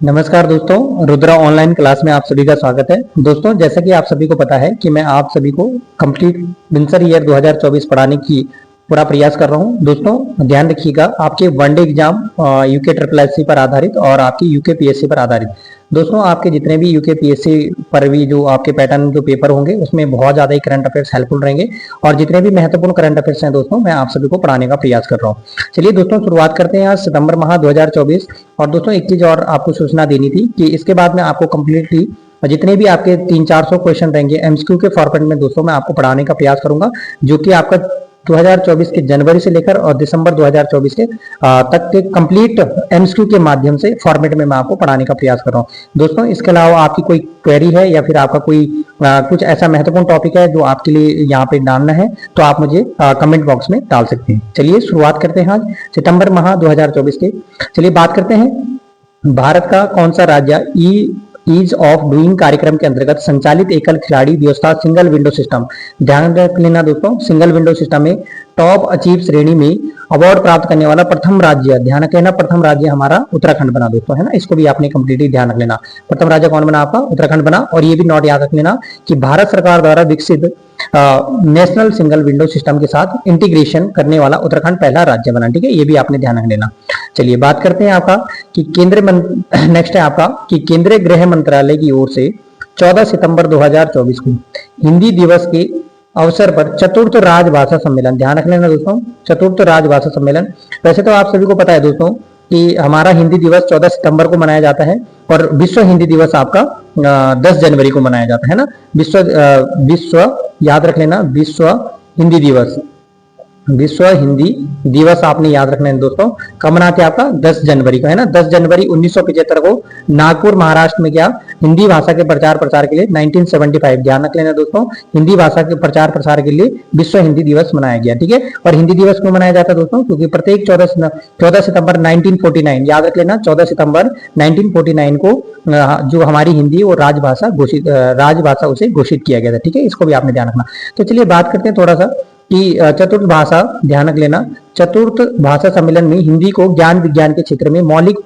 नमस्कार दोस्तों, Rudra online class में आप सभी का स्वागत है। दोस्तों, जैसा कि आप सभी को पता है कि मैं आप सभी को कंप्लीट विंटर ईयर 2024 पढ़ाने की पूरा प्रयास कर रहा हूं। दोस्तों, ध्यान रखिएगा, आपके one day exam UK triple SC पर आधारित और आपकी यूके पीएससी पर आधारित। दोस्तों, आपके जितने भी यूके पीएससी पर भी जो आपके पैटर्न जो पेपर होंगे उसमें बहुत ज़्यादा ही करंट अफेयर्स हेल्पफुल रहेंगे और जितने भी महत्वपूर्ण करंट अफेयर्स हैं दोस्तों, मैं आप सभी को पढ़ाने का प्रयास कर रहा हूँ। चलिए दोस्तों, शुरुआत करते हैं आज सितंबर माह 2024। और दोस्तों, एक चीज़ और आपको सूचना देनी थी कि इसके बाद में आपको कम्प्लीटली जितने भी आपके 300-400 क्वेश्चन रहेंगे एमसीक्यू के फॉर्मेट में दोस्तों मैं आपको पढ़ाने का प्रयास करूंगा, जो कि आपका 2024 के जनवरी से लेकर और दिसंबर 2024 के तक के कंप्लीट एमसीक्यू के माध्यम से फॉर्मेट में मैं आपको पढ़ाने का प्रयास कर रहा हूँ। दोस्तों, इसके अलावा आपकी कोई क्वेरी है या फिर आपका कोई कुछ ऐसा महत्वपूर्ण टॉपिक है जो आपके लिए यहाँ पे डालना है तो आप मुझे कमेंट बॉक्स में डाल सकते हैं। चलिए शुरुआत करते हैं आज सितंबर माह 2024 के। चलिए बात करते हैं भारत का कौन सा राज्य ईज ऑफ डूइंग कार्यक्रम के अंतर्गत संचालित एकल खिलाड़ी व्यवस्था सिंगल विंडो सिस्टम। ध्यान रख लेना दोस्तों, सिंगल विंडो सिस्टम में टॉप अचीव श्रेणी में अवार्ड प्राप्त करने वाला प्रथम राज्य, ध्यान रख लेना, प्रथम राज्य हमारा उत्तराखंड बना दोस्तों, है ना। इसको भी आपने कंप्लीटली ध्यान रख लेना, प्रथम राज्य कौन बना आपका, उत्तराखंड बना। और ये भी नोट याद रख लेना कि भारत सरकार द्वारा विकसित नेशनल सिंगल विंडो सिस्टम के साथ इंटीग्रेशन करने वाला उत्तराखंड पहला राज्य बना। ठीक है, ये भी आपने ध्यान रख लेना। चलिए बात करते हैं आपका कि नेक्स्ट है आपका कि केंद्रीय गृह मंत्रालय की ओर से 14 सितंबर 2024 को हिंदी दिवस के अवसर पर चतुर्थ राजभाषा सम्मेलन, ध्यान रख लेना दोस्तों, चतुर्थ राजभाषा सम्मेलन। वैसे तो आप सभी को पता है दोस्तों कि हमारा हिंदी दिवस 14 सितंबर को मनाया जाता है और विश्व हिंदी दिवस आपका 10 जनवरी को मनाया जाता है ना। विश्व याद रख लेना, विश्व हिंदी दिवस आपने याद रखना है दोस्तों। कब मनाते हैं आपका 10 जनवरी को, है ना। 10 जनवरी 1975 को नागपुर महाराष्ट्र में क्या हिंदी भाषा के प्रचार प्रसार के लिए 1975, ध्यान रख लेना दोस्तों, हिंदी भाषा के प्रचार प्रसार के लिए विश्व हिंदी दिवस मनाया गया। ठीक है, और हिंदी दिवस क्यों मनाया जाता है दोस्तों, क्योंकि प्रत्येक 14 सितंबर 1949, याद रख लेना, 14 सितंबर 1949 को जो हमारी हिंदी और राजभाषा उसे घोषित किया गया था। ठीक है, इसको भी आपने ध्यान रखना। तो चलिए बात करते हैं थोड़ा सा कि चतुर्थ भाषा, ध्यान रख लेना, चतुर्थ भाषा सम्मेलन में हिंदी को ज्ञान विज्ञान के क्षेत्र में मौलिक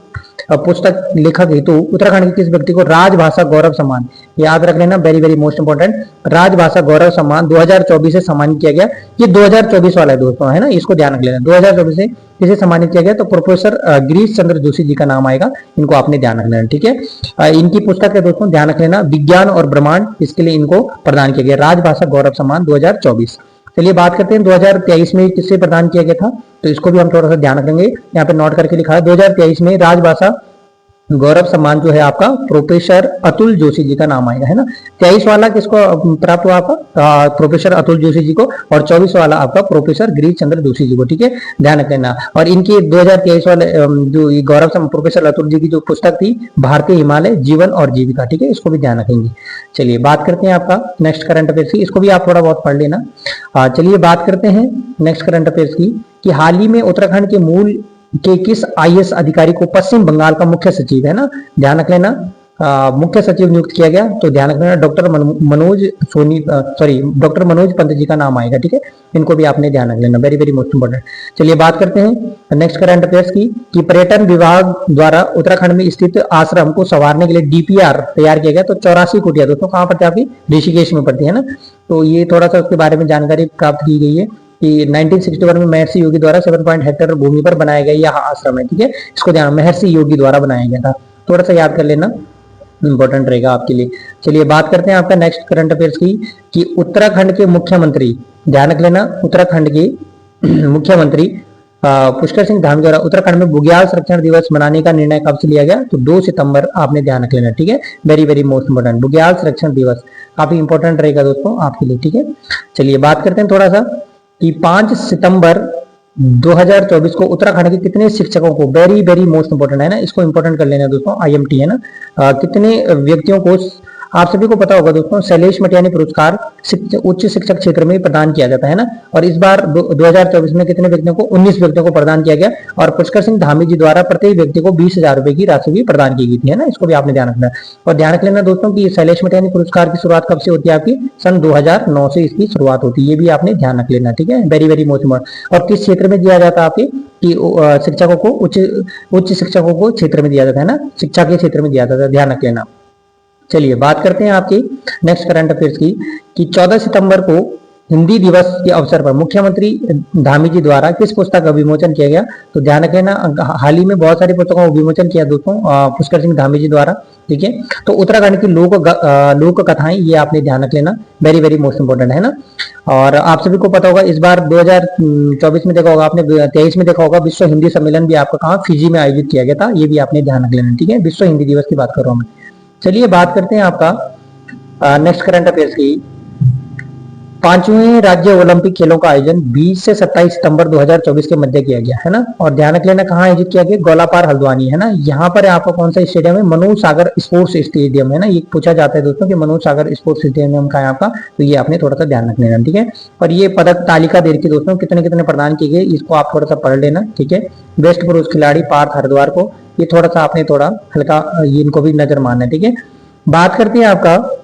पुस्तक लेखक हेतु उत्तराखंड के किस व्यक्ति को राजभाषा गौरव सम्मान, याद रख लेना, वेरी वेरी मोस्ट इंपोर्टेंट, राजभाषा गौरव सम्मान 2024 से सम्मानित किया गया। ये 2024 वाला है दोस्तों, है ना, इसको ध्यान रख लेना। 2024 से किसे सम्मानित किया गया तो प्रोफेसर गिरीश चंद्र जोशी जी का नाम आएगा, इनको आपने ध्यान रख लेना। ठीक है, इनकी पुस्तक है दोस्तों, ध्यान रख लेना, विज्ञान और ब्रह्मांड, इसके लिए इनको प्रदान किया गया राजभाषा गौरव सम्मान 2024। चलिए बात करते हैं 2023 में किससे प्रदान किया गया था, तो इसको भी हम थोड़ा सा ध्यान रखेंगे, यहाँ पे नोट करके लिखा है। 2023 में राजभाषा गौरव सम्मान जो है आपका प्रोफेसर अतुल जोशी जी का नाम आएगा, है ना। 23 वाला किसको प्राप्त हुआ आपका, प्रोफेसर अतुल जोशी जी को, और 24 वाला आपका प्रोफेसर गिरीश चंद्र जोशी जी को। ठीक है, ध्यान रखना। और इनकी 2023 वाले जो गौरव प्रोफेसर अतुल जी की जो पुस्तक थी भारतीय हिमालय जीवन और जीविका, ठीक है, इसको भी ध्यान रखेंगे। चलिए बात करते हैं आपका नेक्स्ट करंट अफेयर्स की, इसको भी आप थोड़ा बहुत पढ़ लेना। चलिए बात करते हैं नेक्स्ट करंट अफेयर्स की कि हाल ही में उत्तराखंड के मूल के किस आईएएस अधिकारी को पश्चिम बंगाल का मुख्य सचिव, है ना, ध्यान रख लेना, मुख्य सचिव नियुक्त किया गया, तो ध्यान रखना डॉक्टर मनोज पंत जी का नाम आएगा। ठीक है, इनको भी आपने ध्यान रख लेना, वेरी वेरी मोस्ट इंपोर्टेंट। चलिए बात करते हैं नेक्स्ट करंट अफेयर्स की कि पर्यटन विभाग द्वारा उत्तराखंड में स्थित आश्रम को संवारने के लिए डीपीआर तैयार किया गया, तो 84 कुटिया दोस्तों कहाँ पड़ती है आपकी, ऋषिकेश में पड़ती है ना। तो ये थोड़ा सा उसके बारे में जानकारी प्राप्त की गई है कि 1961 में महर्षि योगी द्वारा 7 हेक्टेयर भूमि पर बनाया गया यह आश्रम है। ठीक है, इसको ध्यान, महर्षि योगी द्वारा बनाया गया था, थोड़ा सा याद कर लेना, इंपॉर्टेंट रहेगा आपके लिए। चलिए बात करते हैं आपका नेक्स्ट करंट अफेयर्स की कि उत्तराखंड के मुख्यमंत्री, ध्यान रख लेना, उत्तराखंड के मुख्यमंत्री पुष्कर सिंह धामी द्वारा उत्तराखंड में बुग्याल संरक्षण दिवस मनाने का निर्णय कब से लिया गया, तो 2 सितंबर आपने ध्यान रख लेना। ठीक है, वेरी वेरी मोस्ट इंपोर्टेंट, बुग्याल संरक्षण दिवस काफी इंपॉर्टेंट रहेगा दोस्तों आपके लिए। ठीक है, चलिए बात करते हैं थोड़ा सा कि 5 सितंबर 2024 को उत्तराखंड के कितने शिक्षकों को, वेरी वेरी मोस्ट इंपोर्टेंट है ना, इसको इंपॉर्टेंट कर लेना दोस्तों, आईएमटी है ना, कितने व्यक्तियों को आप सभी को पता होगा दोस्तों, शैलेश मटियानी पुरस्कार उच्च शिक्षक क्षेत्र में प्रदान किया जाता है ना। और इस बार 2024 में कितने व्यक्तियों को, 19 व्यक्तियों को प्रदान किया गया। और पुष्कर सिंह धामी जी द्वारा प्रत्येक व्यक्ति को 20,000 रुपए की राशि भी प्रदान की गई थी, है ना। इसको भी आपने ध्यान रखना है। और ध्यान रख लेना दोस्तों कि शैलेश मटियानी पुरस्कार की शुरुआत कब से होती है आपकी, सन 2009 से इसकी शुरुआत होती है। ये भी आपने ध्यान रख लेना, ठीक है, वेरी वेरी मोस्ट इम्पोर्टेंट। और किस क्षेत्र में दिया जाता है आपके, कि शिक्षकों को उच्च शिक्षकों को क्षेत्र में दिया जाता है ना, शिक्षा के क्षेत्र में दिया जाता है, ध्यान रख लेना। चलिए बात करते हैं आपकी नेक्स्ट करंट अफेयर्स की, कि 14 सितंबर को हिंदी दिवस के अवसर पर मुख्यमंत्री धामी जी द्वारा किस पुस्तक का विमोचन किया गया। तो ध्यान रख लेना, हाल ही में बहुत सारी पुस्तकों का विमोचन किया दोस्तों पुष्कर सिंह धामी जी द्वारा, ठीक है। तो उत्तराखंड की लोक कथाएं, ये आपने ध्यान रख लेना, वेरी वेरी मोस्ट इंपोर्टेंट है ना। और आप सभी को पता होगा इस बार 2024 में देखा होगा आपने, 23 में देखा होगा, विश्व हिंदी सम्मेलन भी आपका कहाँ, फिजी में आयोजित किया गया था। ये भी आपने ध्यान रख लेना, ठीक है, विश्व हिंदी दिवस की बात कर रहा हूँ मैं। चलिए बात करते हैं आपका नेक्स्ट करंट अफेयर्स की। 5वें राज्य ओलंपिक खेलों का आयोजन 20 से 27 सितंबर 2024 के मध्य किया गया, है ना। और ध्यान रख लेना कहाँ आयोजित किया गया, गोलापार हल्द्वानी, है ना। यहाँ पर आपका कौन सा स्टेडियम है, मनोज सागर स्पोर्ट्स स्टेडियम, है ना। ये पूछा जाता है दोस्तों कि मनोज सागर स्पोर्ट्स स्टेडियम का है आपका, तो ये आपने थोड़ा सा ध्यान रख लेना, ठीक है। और ये पदक तालिका दे रखी दोस्तों, कितने कितने प्रदान किए गए, इसको आप थोड़ा सा पढ़ लेना, ठीक है। बेस्ट पुरुष खिलाड़ी पार्थ हरिद्वार को, ये थोड़ा सा आपने थोड़ा हल्का इनको भी नजर मारना है, ठीक है। बात करते हैं आपका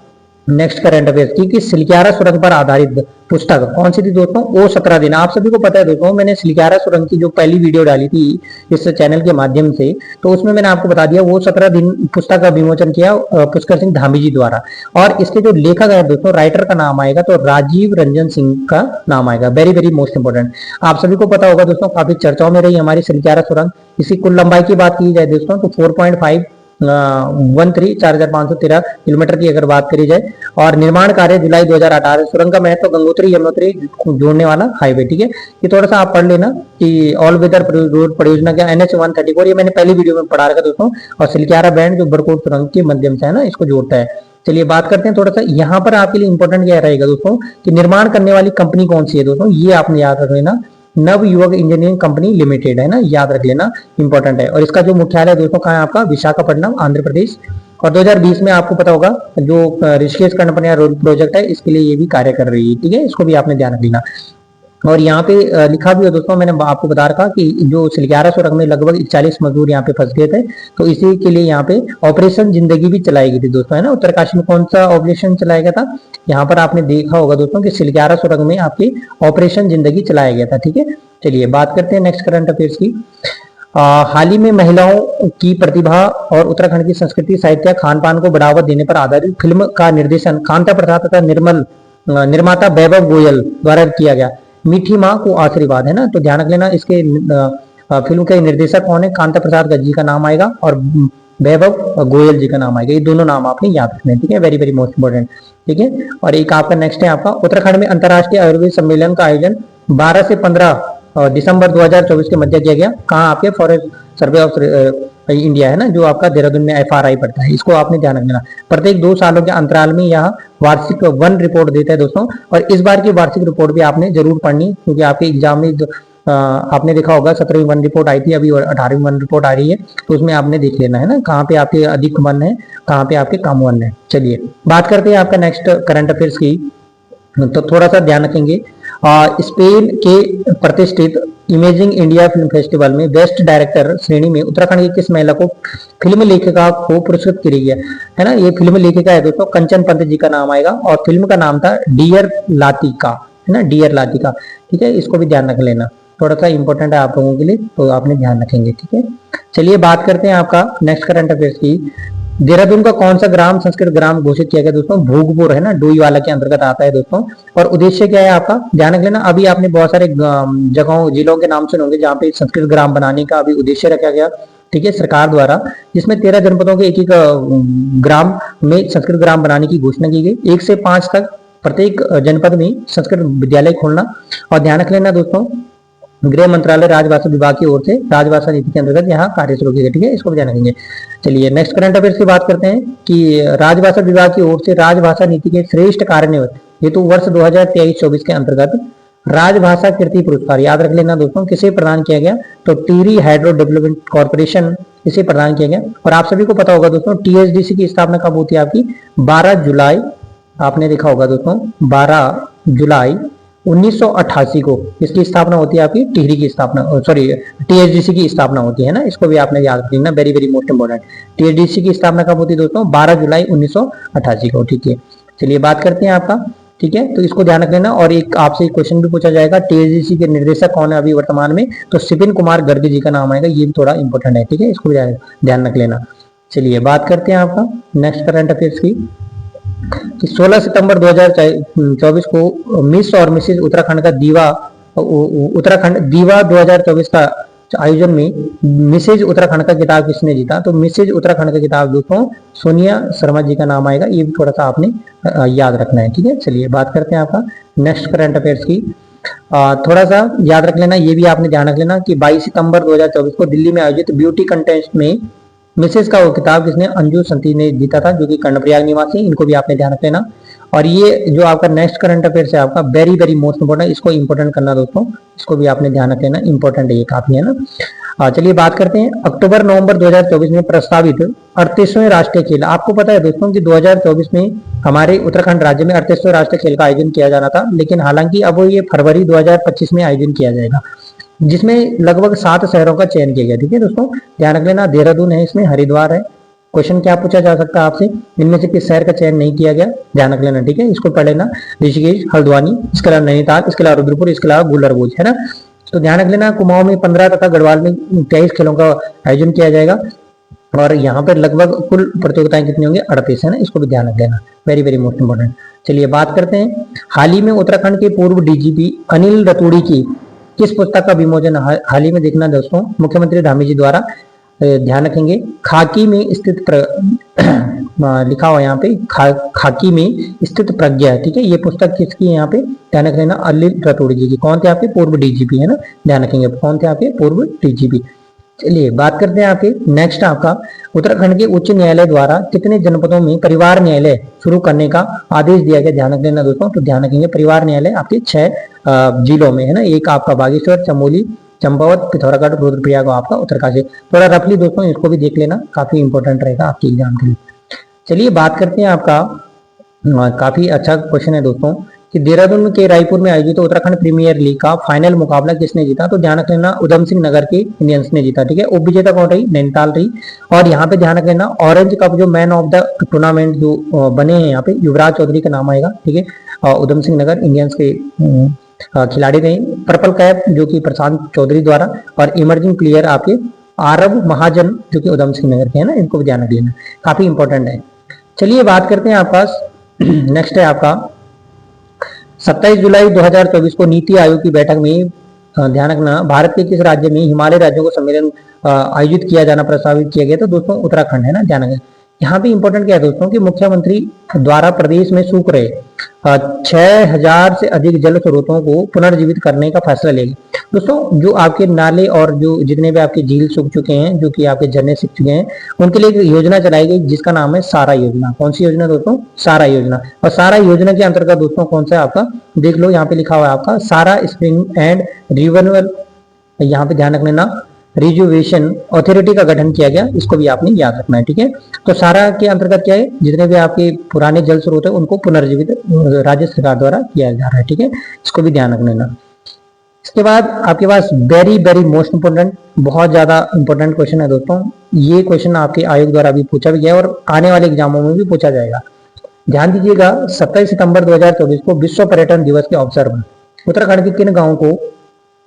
नेक्स्ट करंट अफेयर्स की, कि सिलक्यारा सुरंग पर आधारित पुस्तक कौन सी थी दोस्तों, वो 17 दिन। आप सभी को पता है दोस्तों, मैंने सिलक्यारा सुरंग की जो पहली वीडियो डाली थी इस चैनल के माध्यम से, तो उसमें मैंने आपको बता दिया वो 17 दिन पुस्तक का विमोचन किया पुष्कर सिंह धामी जी द्वारा। और इसके जो लेखक है दोस्तों, राइटर का नाम आएगा तो राजीव रंजन सिंह का नाम आएगा, वेरी वेरी मोस्ट इंपोर्टेंट। आप सभी को पता होगा दोस्तों, काफी चर्चाओं में रही हमारी सिलक्यारा सुरंग। इसकी कुल लंबाई की बात की जाए दोस्तों तो 4.513 किलोमीटर की अगर बात करी जाए। और निर्माण कार्य जुलाई 2018। सुरंग का महत्व, गंगोत्री यमुनोत्री जोड़ने वाला हाईवे, ठीक है। ये थोड़ा सा आप पढ़ लेना कि ऑल वेदर रोड परियोजना क्या, NH 134, ये मैंने पहली वीडियो में पढ़ा रखा दोस्तों। और सिलक्यारा बैंड जो बरकोट सुरंग के माध्यम से है ना, इसको जोड़ता है। चलिए बात करते हैं थोड़ा सा, यहाँ पर आपके लिए इंपॉर्टेंट क्या रहेगा दोस्तों, कि निर्माण करने वाली कंपनी कौन सी है दोस्तों, ये आपने याद रख लेना, नव युवक इंजीनियरिंग कंपनी लिमिटेड, है ना, याद रख लेना, इंपॉर्टेंट है। और इसका जो मुख्यालय दोस्तों कहाँ है आपका, विशाखापट्टनम आंध्र प्रदेश। और 2020 में आपको पता होगा जो ऋषिकेश कर्णपनिया रोड प्रोजेक्ट है, इसके लिए ये भी कार्य कर रही है, ठीक है, इसको भी आपने ध्यान रख लेना। और यहाँ पे लिखा भी है दोस्तों, मैंने आपको बता रखा कि जो सिलक्यारा सुरंग में लगभग 41 मजदूर यहाँ पे फंस गए थे, तो इसी के लिए यहाँ पे ऑपरेशन जिंदगी भी चलाई गई थी दोस्तों, है ना। उत्तरकाशी में कौन सा ऑपरेशन चलाया गया था, यहाँ पर आपने देखा होगा दोस्तों कि सिलक्यारा सुरंग में आपकी ऑपरेशन जिंदगी चलाया गया था, ठीक है। चलिए बात करते हैं नेक्स्ट करंट अफेयर्स की। हाल ही में महिलाओं की प्रतिभा और उत्तराखंड की संस्कृति, साहित्य, खान पान को बढ़ावा देने पर आधारित फिल्म का निर्देशन कांता प्रसाद तथा निर्माता वैभव गोयल द्वारा किया गया, मीठी माँ को आशीर्वाद, है ना। तो ध्यान रख लेना, इसके फिल्म के निर्देशक कौन है, कांता प्रसाद जी का नाम आएगा और वैभव गोयल जी का नाम आएगा। ये दोनों नाम आपने याद रखने, ठीक है, वेरी वेरी मोस्ट इंपोर्टेंट, ठीक है। और एक आपका नेक्स्ट है आपका, उत्तराखंड में अंतर्राष्ट्रीय आयुर्वेद सम्मेलन का आयोजन 12 से 15 दिसंबर 2024 के मध्य किया गया, कहाँ आपके फॉरेस्ट सर्वे ऑफ इंडिया, है ना, जो आपका देहरादून में FRI पड़ता है, इसको आपने ध्यान रखना। प्रत्येक 2 सालों के अंतराल में यह वार्षिक वन रिपोर्ट देता है दोस्तों। और इस बार की वार्षिक रिपोर्ट भी आपने जरूर पढ़नी, क्योंकि आपके एग्जाम में आपने देखा होगा 17वीं वन रिपोर्ट आई थी, अभी 18वीं वन रिपोर्ट आ रही है, तो उसमें आपने देख लेना, है ना, कहाँ पे आपके अधिक वन है, कहाँ पे आपके कम वन है। चलिए बात करते हैं आपका नेक्स्ट करंट अफेयर्स की, तो थोड़ा सा ध्यान रखेंगे। स्पेन के प्रतिष्ठित इमेजिंग इंडिया फिल्म फेस्टिवल में बेस्ट डायरेक्टर श्रेणी में उत्तराखंड की किस महिला को फिल्म लेखिका को पुरस्कृत की गई है ना। ये फिल्म लेखिका है दोस्तों, कंचन पंत जी का नाम आएगा, और फिल्म का नाम था डियर लातिका, है ना, डियर लातिका, ठीक है, इसको भी ध्यान रख लेना, थोड़ा सा इंपॉर्टेंट है आप लोगों के लिए, तो आपने ध्यान रखेंगे, ठीक है। चलिए बात करते हैं आपका नेक्स्ट करंट अफेयर्स की। देहरादून का कौन सा ग्राम संस्कृत ग्राम घोषित किया गया दोस्तों, भोगपुर, है ना, डोईवाला के अंतर्गत आता है दोस्तों। और उद्देश्य क्या है आपका, ध्यान रख लेना, अभी आपने बहुत सारे जगहों जिलों के नाम सुने होंगे जहाँ पे संस्कृत ग्राम बनाने का अभी उद्देश्य रखा गया, ठीक है, सरकार द्वारा, जिसमें 13 जनपदों के एक ग्राम में संस्कृत ग्राम बनाने की घोषणा की गई, 1 से 5 तक प्रत्येक जनपद में संस्कृत विद्यालय खोलना। और ध्यान रख लेना दोस्तों, गृह मंत्रालय राजभाषा विभाग की ओर से राजभाषा नीति के अंतर्गत यहाँ कार्य शुरू किया गया, ठीक है, इसको भी ध्यान रखेंगे। चलिए नेक्स्ट करंट अफेयर्स की बात करते हैं कि राजभाषा विभाग की ओर से राजभाषा नीति के श्रेष्ठ कार्यान्वयन हेतु वर्ष 2023-24 के अंतर्गत राजभाषा कीर्ति पुरस्कार याद रख लेना दोस्तों, किसे प्रदान किया गया, तो टिहरी हाइड्रो डेवलपमेंट कॉर्पोरेशन इसे प्रदान किया गया। और आप सभी को पता होगा दोस्तों टीएचडीसी की स्थापना कब होती है आपकी, 12 जुलाई, आपने देखा होगा दोस्तों 12 जुलाई 1988 को इसकी स्थापना होती है आपकी, टिहरी की स्थापना, सॉरी टीएचडीसी की स्थापना होती है ना, इसको भी आपने याद रख लेना, very very most important. THDC की स्थापना कब होती है दोस्तों, 12 जुलाई 1988 को, ठीक है। चलिए बात करते हैं आपका, ठीक है, तो इसको ध्यान रख लेना। और एक आपसे एक क्वेश्चन भी पूछा जाएगा, टीएचडीसी के निर्देशक कौन है अभी वर्तमान में, तो सिपिन कुमार गर्ग जी का नाम आएगा, ये भी थोड़ा इंपॉर्टेंट है, ठीक है, इसको भी ध्यान रख लेना। चलिए बात करते हैं आपका नेक्स्ट करंट अफेयर्स की, कि 16 सितंबर 2024 को मिस और मिसेज उत्तराखंड का उत्तराखंड दीवा 2024 का आयोजन में मिसेज उत्तराखंड का खिताब किसने जीता, तो मिसेज उत्तराखंड का खिताब दोस्तों सोनिया शर्मा जी का नाम आएगा, ये भी थोड़ा सा आपने याद रखना है, ठीक है। चलिए बात करते हैं आपका नेक्स्ट करंट अफेयर्स की, थोड़ा सा याद रख लेना, ये भी आपने ध्यान रख लेना कि 22 सितंबर 2024 को दिल्ली में आयोजित ब्यूटी कंटेस्ट में मिसेज का वो किताब किसने, अंजू संती ने जीता था, जो कि कर्णप्रयाग निवासी, इनको भी आपने ध्यान रख लेना। और ये जो आपका नेक्स्ट करंट अफेयर्स है आपका वेरी वेरी मोस्ट इंपोर्टेंट, इसको इंपोर्टेंट करना दोस्तों, इसको भी आपने ध्यान रख लेना, इंपोर्टेंट है ये काफी, है ना। चलिए बात करते हैं अक्टूबर नवंबर 2024 में प्रस्तावित 38वें राष्ट्रीय खेल। आपको पता है दोस्तों कि 2024 में हमारे उत्तराखंड राज्य में 38वें राष्ट्रीय खेल का आयोजन किया जाना था, लेकिन हालांकि अब ये फरवरी 2025 में आयोजन किया जाएगा, जिसमें लगभग 7 शहरों का चयन किया गया, ठीक है दोस्तों, ध्यान रख लेना। देहरादून है, इसमें हरिद्वार है। क्वेश्चन क्या पूछा जा सकता है आपसे, इनमें से किस शहर का चयन नहीं किया गया, ध्यान रख लेना, ठीक है, इसको पढ़ लेना। ऋषिकेश, हल्द्वानी, इसके अलावा नैनीताल, इसके अलावा रुद्रपुर, इसके अलावा गुलरबोज, है ना। तो ध्यान रख लेना, कुमाऊं में 15 तथा गढ़वाल में 23 खेलों का आयोजन किया जाएगा, और यहाँ पर लगभग कुल प्रतियोगिताएं कितनी होंगी, 38 है ना, इसको भी ध्यान रख देना, वेरी वेरी मोस्ट इंपोर्टेंट। चलिए बात करते हैं, हाल ही में उत्तराखंड के पूर्व डीजीपी अनिल रतूड़ी की किस पुस्तक का विमोचन हाल ही में देखना दोस्तों, मुख्यमंत्री धामी जी द्वारा, ध्यान रखेंगे, खाकी में स्थित लिखा हुआ यहाँ पे खाकी में स्थित प्रज्ञा, ठीक है, ये पुस्तक किसकी है यहाँ पे, ध्यान रख लेना, अनिल रतूड़ी जी की। कौन थे आपके, पूर्व डीजीपी, है ना, ध्यान रखेंगे, कौन थे आपके पूर्व डीजीपी। चलिए बात करते हैं आपके नेक्स्ट, आपका उत्तराखंड के उच्च न्यायालय द्वारा कितने जनपदों में परिवार न्यायालय शुरू करने का आदेश दिया गया, ध्यान रख लेना दोस्तों, तो ध्यान रखेंगे परिवार न्यायालय आपके 6 जिलों में, है ना, एक आपका बागेश्वर, चमोली, चंपावत, पिथौरागढ़, रुद्रप्रयाग, आपका उत्तरकाशी। थोड़ा रफली दोस्तों इसको भी देख लेना, काफी इंपॉर्टेंट रहेगा आपके एग्जाम के लिए। चलिए बात करते हैं आपका, काफी अच्छा क्वेश्चन है दोस्तों, कि देहरादून के रायपुर में आयोजित उत्तराखंड प्रीमियर लीग का फाइनल मुकाबला किसने जीता, तो ध्यान रख लेना उधम सिंह नगर के इंडियंस ने जीता, ठीक है। उप विजेता कौन रही, नैनीताल रही। और यहाँ पे ध्यान रख लेना ऑरेंज कप जो मैन ऑफ द टूर्नामेंट जो बने हैं यहाँ पे, युवराज चौधरी का नाम आएगा, ठीक है, उधम सिंह नगर इंडियंस के खिलाड़ी रहे। पर्पल कैप जो कि प्रशांत चौधरी द्वारा, और इमर्जिंग प्लेयर आपके आरव महाजन जो कि उधम सिंह नगर के, है ना, इनको भी ध्यान रख लेना, काफी इंपॉर्टेंट है। चलिए बात करते हैं आपका नेक्स्ट है आपका 27 जुलाई 2024 को नीति आयोग की बैठक में, ध्यान रखना, भारत के किस राज्य में हिमालय राज्यों को सम्मेलन आयोजित किया जाना प्रस्तावित किया गया, तो दोस्तों उत्तराखंड, है ना, ध्यान रखना। यहाँ पे इंपॉर्टेंट क्या है दोस्तों, कि मुख्यमंत्री द्वारा प्रदेश में सूख रहे 6000 से अधिक जल स्रोतों को पुनर्जीवित करने का फैसला लेगा। दोस्तों जो आपके नाले और जो जितने भी आपके झील सूख चुके हैं, जो कि आपके झरने सूख चुके हैं, उनके लिए एक योजना चलाई गई जिसका नाम है सारा योजना। कौन सी योजना दोस्तों, सारा योजना। और सारा योजना के अंतर्गत दोस्तों कौन सा आपका, देख लो यहाँ पे लिखा हुआ है आपका सारा स्प्रिंग एंड रिन्यूअल, यहाँ पे ध्यान रख लेना, रिजुवेशन अथॉरिटी का गठन किया गया, इसको भी आपने याद रखना है, ठीक है। तो सारा के अंतर्गत क्या है, जितने भी आपके पुराने जल स्रोत है उनको पुनर्जीवित राज्य सरकार द्वारा किया जा रहा है, ठीक है, इसको भी ध्यान रख लेना। इसके बाद आपके पास वेरी वेरी मोस्ट इंपोर्टेंट, बहुत ज्यादा इंपॉर्टेंट क्वेश्चन है दोस्तों, ये क्वेश्चन आपके आयोग द्वारा अभी पूछा भी गया और आने वाले एग्जामों में भी पूछा जाएगा। ध्यान दीजिएगा, 27 सितंबर 2024 को विश्व पर्यटन दिवस के अवसर पर उत्तराखंड के किन गांवों को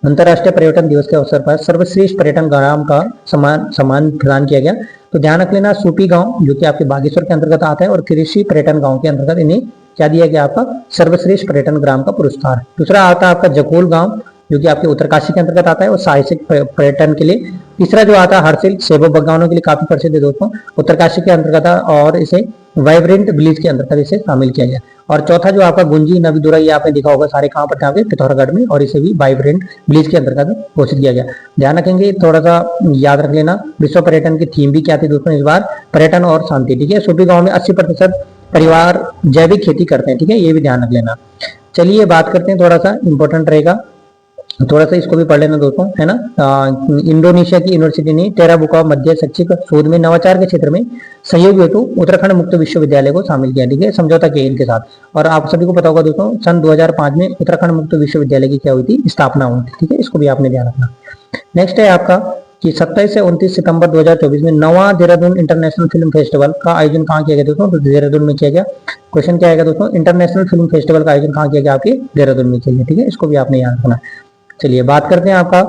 अंतर्राष्ट्रीय पर्यटन दिवस के अवसर पर सर्वश्रेष्ठ पर्यटन ग्राम का सम्मान प्रदान किया गया। तो ध्यान रख लेना, सूपी गांव जो कि आपके बागेश्वर के अंतर्गत आता है, और कृषि पर्यटन गांव के अंतर्गत इन्हें क्या दिया गया, आपका सर्वश्रेष्ठ पर्यटन ग्राम का पुरस्कार। दूसरा आता है आपका जकोल गांव जो कि आपके उत्तरकाशी के अंतर्गत आता है और साहसिक पर्यटन के लिए। तीसरा जो आता है हरसिल सेबो बागवानों के लिए काफी प्रसिद्ध है दोस्तों, उत्तरकाशी के अंतर्गत और इसे वाइब्रेंट विलेज के अंतर्गत इसे शामिल किया गया। और चौथा जो आपका गुंजी नवीदुरा, ये आपने देखा होगा सारे कहाँ पर थे, पिथौरागढ़ में, और इसे भी वाइब्रेंट विलेज के अंतर्गत घोषित किया गया। ध्यान रखेंगे, थोड़ा सा याद रख लेना, विश्व पर्यटन की थीम भी क्या थी दोस्तों इस बार, पर्यटन और शांति, ठीक है। सूपी गाँव में 80% परिवार जैविक खेती करते हैं, ठीक है, ये भी ध्यान रख लेना। चलिए बात करते हैं, थोड़ा सा इंपॉर्टेंट रहेगा, थोड़ा सा इसको भी पढ़ लेना दोस्तों, है ना। इंडोनेशिया की यूनिवर्सिटी ने टेराबुका मध्य शैक्षिक शोध में नवाचार के क्षेत्र में सहयोग हेतु उत्तराखंड मुक्त विश्वविद्यालय को शामिल किया, ठीक है, समझौता किया इनके साथ। और आप सभी को पता होगा दोस्तों, सन 2005 में उत्तराखंड मुक्त विश्वविद्यालय की क्या हुई थी, स्थापना हुई थी, ठीक है, इसको भी आपने ध्यान रखना। नेक्स्ट है आपका कि 27 से 29 सितंबर 2024 में नवा देहरादून इंटरनेशनल फिल्म फेस्टिवल का आयोजन कहाँ किया गया दोस्तों, तो देहरादून में किया गया। क्वेश्चन क्या आएगा दोस्तों, इंटरनेशनल फिल्म फेस्टिवल का आयोजन कहाँ किया गया, आपके देहरादून में किया गया, ठीक है, इसको भी आपने याद रखना। चलिए बात करते हैं आपका,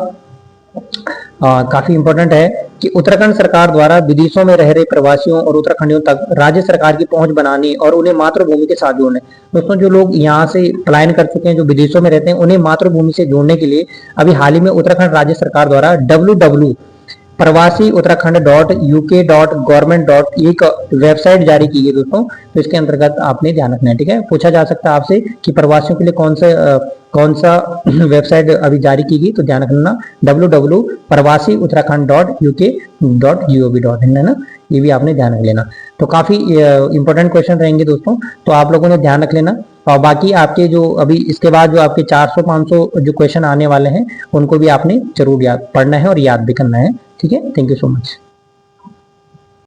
काफी इंपॉर्टेंट है कि उत्तराखंड सरकार द्वारा विदेशों में रह रहे प्रवासियों और उत्तराखंडियों तक राज्य सरकार की पहुंच बनाने और उन्हें मातृभूमि के साथ जोड़ने। दोस्तों जो लोग यहाँ से पलायन कर चुके हैं, जो विदेशों में रहते हैं, उन्हें मातृभूमि से जोड़ने के लिए अभी हाल ही में उत्तराखंड राज्य सरकार द्वारा www प्रवासी उत्तराखंड .uk.government. एक वेबसाइट जारी की है दोस्तों, तो इसके अंतर्गत आपने ध्यान रखना है, ठीक है। पूछा जा सकता है आपसे कि प्रवासियों के लिए कौन सा वेबसाइट अभी जारी की गई, तो ध्यान रखना www प्रवासी उत्तराखंड .uk.gov.in, है ना, ये भी आपने ध्यान रख लेना। तो काफी इंपॉर्टेंट क्वेश्चन रहेंगे दोस्तों, तो आप लोगों ने ध्यान रख लेना। और बाकी आपके जो अभी इसके बाद जो आपके 400-500 जो क्वेश्चन आने वाले हैं, उनको भी आपने जरूर याद पढ़ना है और याद भी करना है, ठीक है। Thank you so much.